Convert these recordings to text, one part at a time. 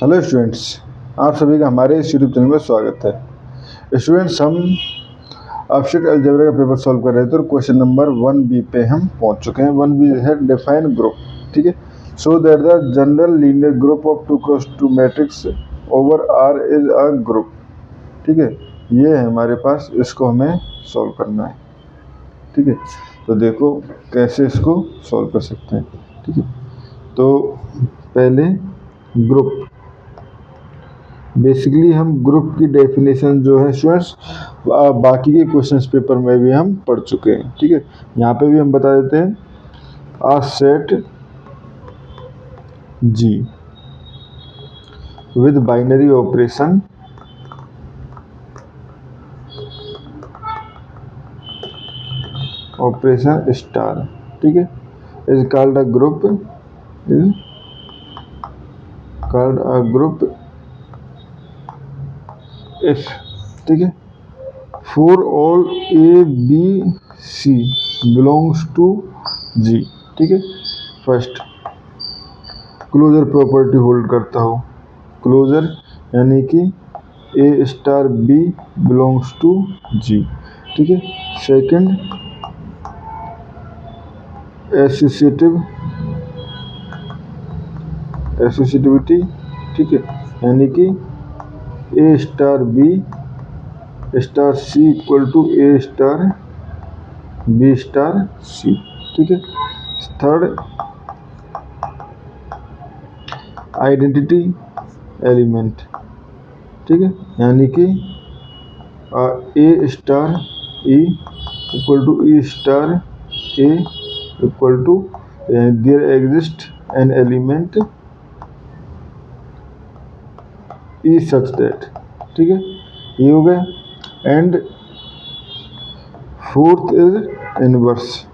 Hello students, आप सभी का हमारे इस यूट्यूब चैनल में स्वागत है। स्टूडेंट्स, हम एब्स्ट्रैक्ट अलजेब्रा का पेपर सॉल्व कर रहे थे और क्वेश्चन नंबर 1B पे हम पहुंच चुके हैं। 1B है डिफाइन ग्रुप। ठीक है, so that the general linear group of 2x2 matrix over R is a group. ठीक है, ये है हमारे पास, इसको हमें सॉल्व करना है। ठीक है, तो देखो कैसे इसको सॉल्व कर सकते हैं। ठीक है, तो पहले ग्रुप, बेसिकली हम ग्रुप की डेफिनेशन जो है स्टूडेंट्स बाकी के क्वेश्चंस पेपर में भी हम पढ़ चुके हैं। ठीक है, यहाँ पे भी हम बता देते हैं a set G with binary operation star. ठीक है, is called a group, is called a group if, ठीक है, for all a b c belongs to G. ठीक है, फर्स्ट क्लोजर प्रॉपर्टी होल्ड करता हो, क्लोजर यानी कि a star b belongs to G. ठीक है, सेकंड एसोसिएटिविटी। ठीक है, यानी कि a star b star c equal to a star b star c. ठीक है, थर्ड आइडेंटिटी एलिमेंट। ठीक है, यानी कि a star e equal to e star a equal to there exist an element e such that. ठीक है, ये हो गया। And fourth is inverse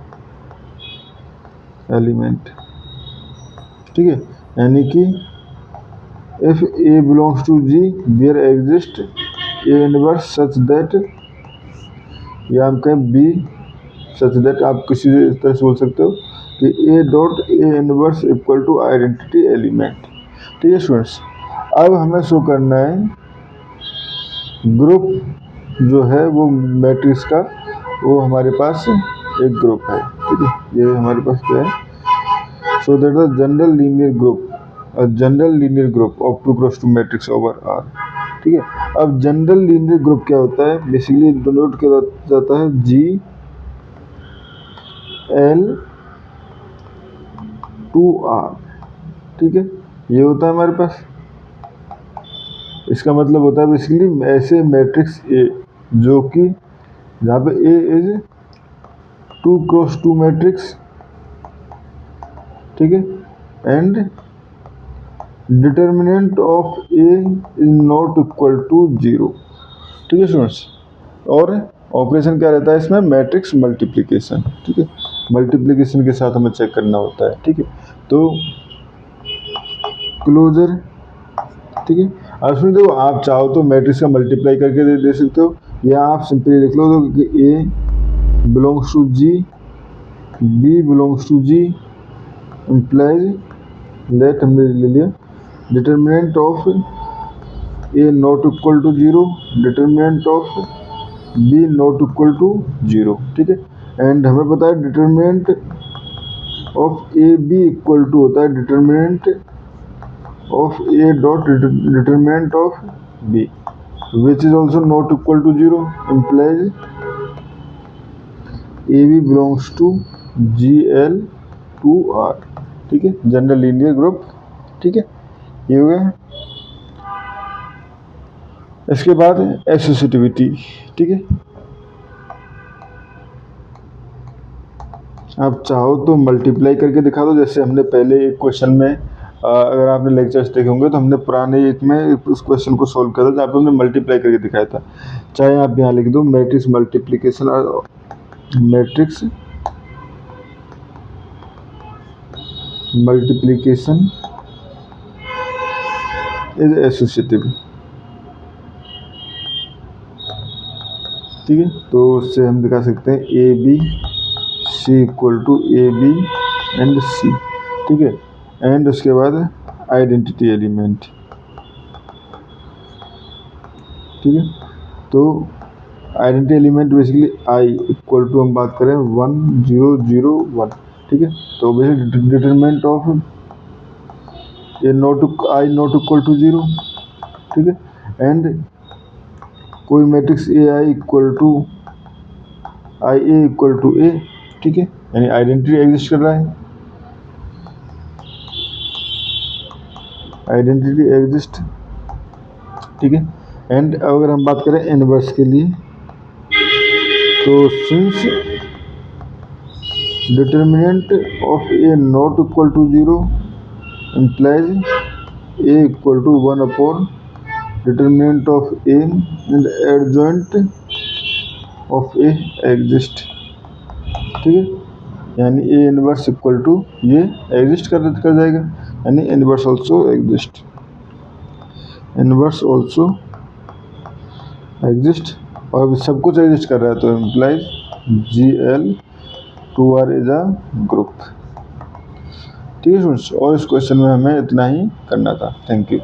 element. ठीक है, यानी कि if A belongs to G there exist A inverse such that, या हम कहें बी सच दैट, आप किसी तरह से बोल सकते हो कि A dot A inverse equal to identity element. ठीक है स्टूडेंट्स, अब हमें शो करना है ग्रुप जो है वो मैट्रिक्स का, वो हमारे पास एक ग्रुप है। ठीक है, ये हमारे पास क्या है, so that the general linear group of 2x2 matrix over R। ठीक है, अब जनरल लीनियर ग्रुप क्या होता है, बेसिकली डिनोट किया जाता है जी एल टू आर। ठीक है, ये होता है हमारे पास। इसका मतलब होता है बेसिकली ऐसे मैट्रिक्स ए जो कि जहाँ पे ए इज 2x2 मैट्रिक्स। ठीक है, and determinant of A is not equal to 0। ठीक है स्टूडेंट्स, और ऑपरेशन क्या रहता है इसमें, मैट्रिक्स मल्टीप्लिकेशन। ठीक है, मल्टीप्लिकेशन के साथ हमें चेक करना होता है। ठीक है, तो क्लोजर। ठीक है, अब सुन देखो, आप चाहो तो मैट्रिक्स का मल्टीप्लाई करके दे सकते हो, या आप सिंपली लिख लो कि a belongs to G b belongs to G implies let, हमने ले लिया determinant of A not equal to 0, determinant of b not equal to 0। ठीक है, एंड हमें पता है determinant of a b equal to होता है determinant of a dot determinant of b which is also not equal to 0 implies a b belongs to G L two R. ठीक है, general linear group. ठीक है, ये हो गया। इसके बाद एसोसिएटिविटी। ठीक है, आप चाहो तो मल्टीप्लाई करके दिखा दो, जैसे हमने पहले एक क्वेश्चन में अगर आपने लेक्चर्स देखे होंगे तो हमने पुराने एक में उस क्वेश्चन को सॉल्व किया था जहाँ पे हमने मल्टीप्लाई करके दिखाया था। चाहे आप यहाँ लिख दो मैट्रिक्स मल्टीप्लिकेशन और मैट्रिक्स मल्टीप्लिकेशन इज एसोसिएटिव। ठीक है, तो उससे हम दिखा सकते हैं a b c equal to a b and c. ठीक है, एंड उसके बाद आइडेंटिटी एलिमेंट। ठीक है। तो identity element basically I equal to हम बात करें 1 0 0 1, ठीक है। तो basically determinant of A not I not equal to 0, ठीक है। एंड कोई matrix a I equal to I a equal to a, ठीक है, यानी आइडेंटिटी एग्जिस्ट कर रहा है, आइडेंटिटी एग्जिस्ट, ठीक है। एंड अगर हम बात करें इनवर्स के लिए, तो since determinant of A not equal to 0 implies A equal to 1 upon determinant of A and adjoint of A exist, ठीक है। यानी ए इनवर्स इक्वल टू ये एग्जिस्ट कर जाएगा, यानी inverse also exist, inverse also exist, और अभी सब कुछ एग्जिस्ट कर रहा है तो implies GL2R is a group, ठीक है स्टूडेंट्स। और इस क्वेश्चन में हमें इतना ही करना था। Thank you.